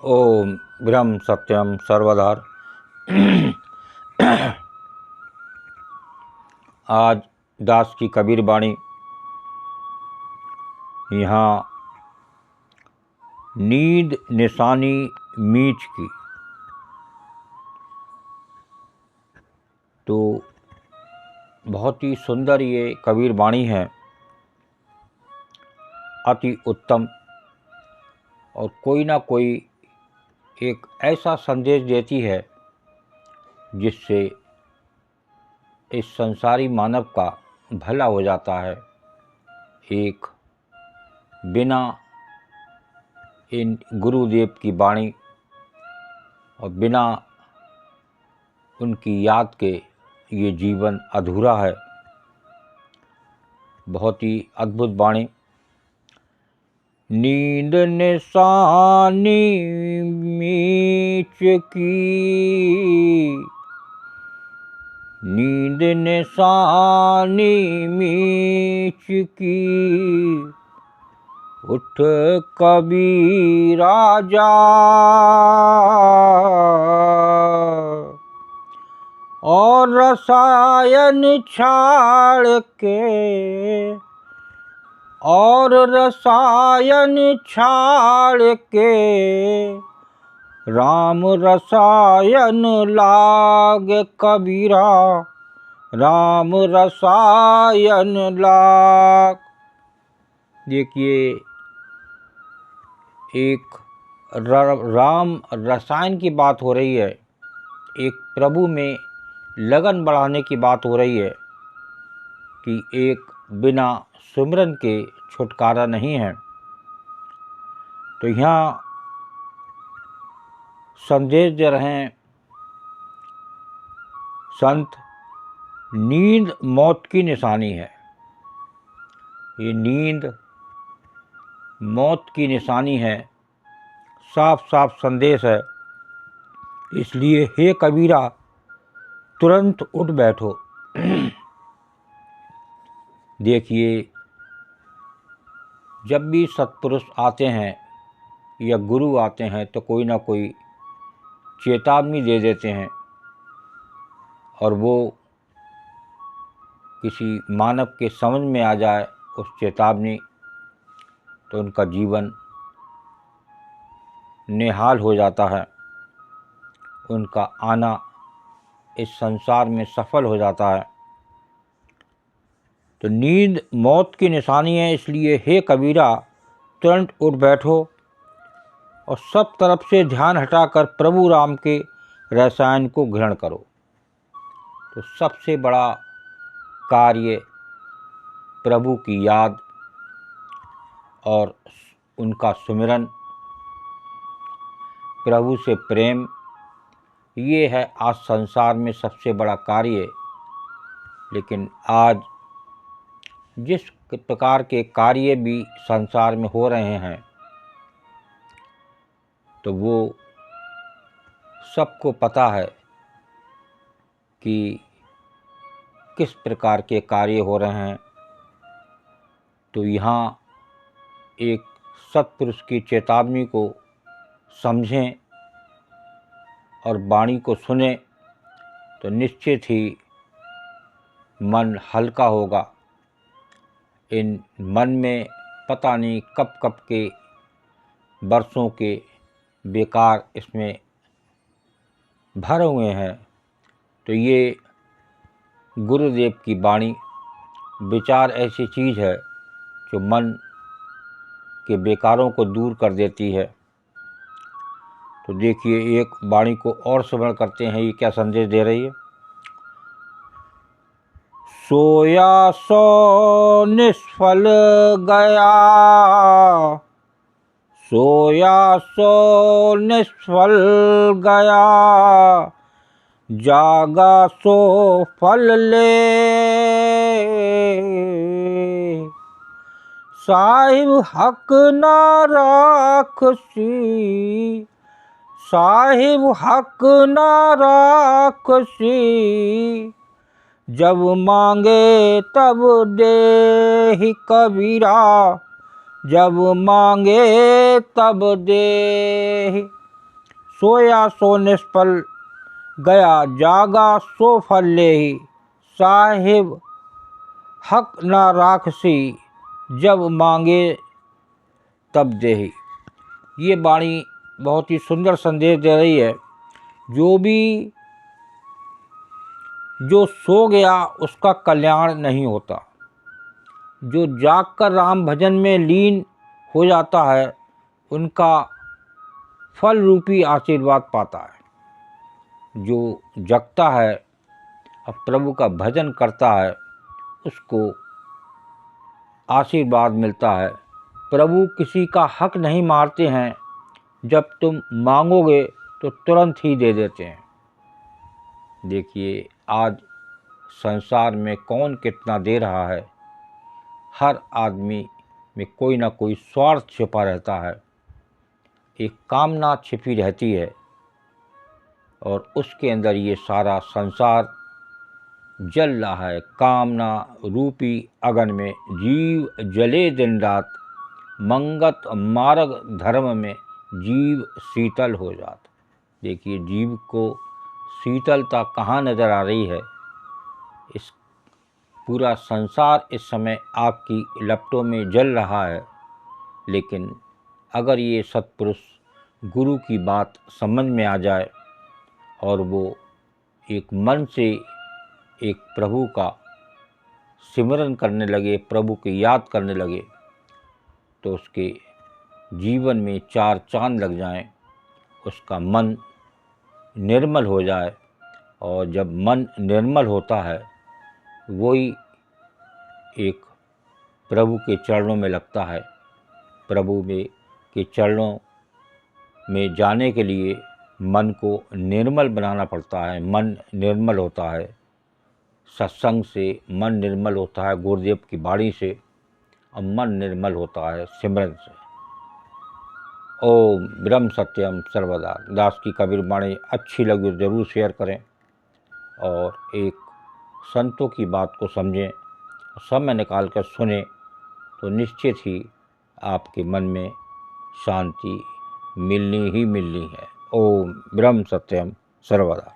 ओम ब्रह्म सत्यम सर्वधार। आज दास की कबीर बाणी यहाँ नींद निशानी मीच की। तो बहुत ही सुंदर ये कबीर बाणी है, अति उत्तम, और कोई ना कोई एक ऐसा संदेश देती है जिससे इस संसारी मानव का भला हो जाता है। एक बिना इन गुरुदेव की वाणी और बिना उनकी याद के ये जीवन अधूरा है। बहुत ही अद्भुत वाणी। नींद निशानी मीच की, नींद निशानी मीच की, उठ कबीरा जा, और रसायन छाड़ के, और रसायन छाड़ के, राम रसायन लाग कबीरा, राम रसायन लाग। देखिए, एक राम रसायन की बात हो रही है, एक प्रभु में लगन बढ़ाने की बात हो रही है कि एक बिना सुमिरन के छुटकारा नहीं है। तो यहाँ संदेश दे रहे हैं संत, नींद मौत की निशानी है। ये नींद मौत की निशानी है, साफ साफ संदेश है। इसलिए हे कबीरा, तुरंत उठ बैठो। देखिए, जब भी सत्पुरुष आते हैं या गुरु आते हैं तो कोई ना कोई चेतावनी दे देते हैं, और वो किसी मानव के समझ में आ जाए उस चेतावनी, तो उनका जीवन निहाल हो जाता है, उनका आना इस संसार में सफल हो जाता है। तो नींद मौत की निशानी है, इसलिए हे कबीरा, तुरंत उठ बैठो और सब तरफ से ध्यान हटाकर प्रभु राम के रसायन को ग्रहण करो। तो सबसे बड़ा कार्य प्रभु की याद और उनका सुमिरन, प्रभु से प्रेम, ये है आज संसार में सबसे बड़ा कार्य। लेकिन आज जिस प्रकार के कार्य भी संसार में हो रहे हैं, तो वो सबको पता है कि किस प्रकार के कार्य हो रहे हैं। तो यहाँ एक सत्पुरुष की चेतावनी को समझें और वाणी को सुने तो निश्चित ही मन हल्का होगा। इन मन में पता नहीं कब कब के वर्षों के बेकार इसमें भरे हुए हैं। तो ये गुरुदेव की वाणी, विचार ऐसी चीज़ है जो मन के बेकारों को दूर कर देती है। तो देखिए, एक वाणी को और स्मरण करते हैं, ये क्या संदेश दे रही है। सोया सो निष्फल गया, सोया सो निष्फल गया, जागा सो फल ले, साहिब हक ना राखसी, साहिब हक ना राखसी, जब मांगे तब दे कबीरा, जब मांगे तब दे। सोया सो निष्फल, गया जागा सो फल लेहि। साहिब हक ना राखसी, जब मांगे तब देहि। ये वाणी बहुत ही सुंदर संदेश दे रही है। जो सो गया उसका कल्याण नहीं होता, जो जागकर राम भजन में लीन हो जाता है उनका फल रूपी आशीर्वाद पाता है। जो जगता है और प्रभु का भजन करता है उसको आशीर्वाद मिलता है। प्रभु किसी का हक नहीं मारते हैं, जब तुम मांगोगे तो तुरंत ही दे देते हैं। देखिए आज संसार में कौन कितना दे रहा है। हर आदमी में कोई ना कोई स्वार्थ छिपा रहता है, एक कामना छिपी रहती है और उसके अंदर ये सारा संसार जल रहा है। कामना रूपी अगन में जीव जले दिन रात, मंगत मार्ग धर्म में जीव शीतल हो जाता। देखिए जीव को शीतलता कहाँ नज़र आ रही है। इस पूरा संसार इस समय आग की लपटों में जल रहा है, लेकिन अगर ये सत्पुरुष गुरु की बात समझ में आ जाए और वो एक मन से एक प्रभु का सिमरन करने लगे, प्रभु की याद करने लगे, तो उसके जीवन में चार चांद लग जाएं, उसका मन निर्मल हो जाए। और जब मन निर्मल होता है वही एक प्रभु के चरणों में लगता है। प्रभु के चरणों में जाने के लिए मन को निर्मल बनाना पड़ता है। मन निर्मल होता है सत्संग से, मन निर्मल होता है गुरुदेव की वाणी से, और मन निर्मल होता है सिमरन से। ओम ब्रह्म सत्यम सर्वदा। दास की कबीर वाणी अच्छी लगी तो ज़रूर शेयर करें और एक संतों की बात को समझें, समय निकाल कर सुने तो निश्चित ही आपके मन में शांति मिलनी ही मिलनी है। ओम ब्रह्म सत्यम सर्वदा।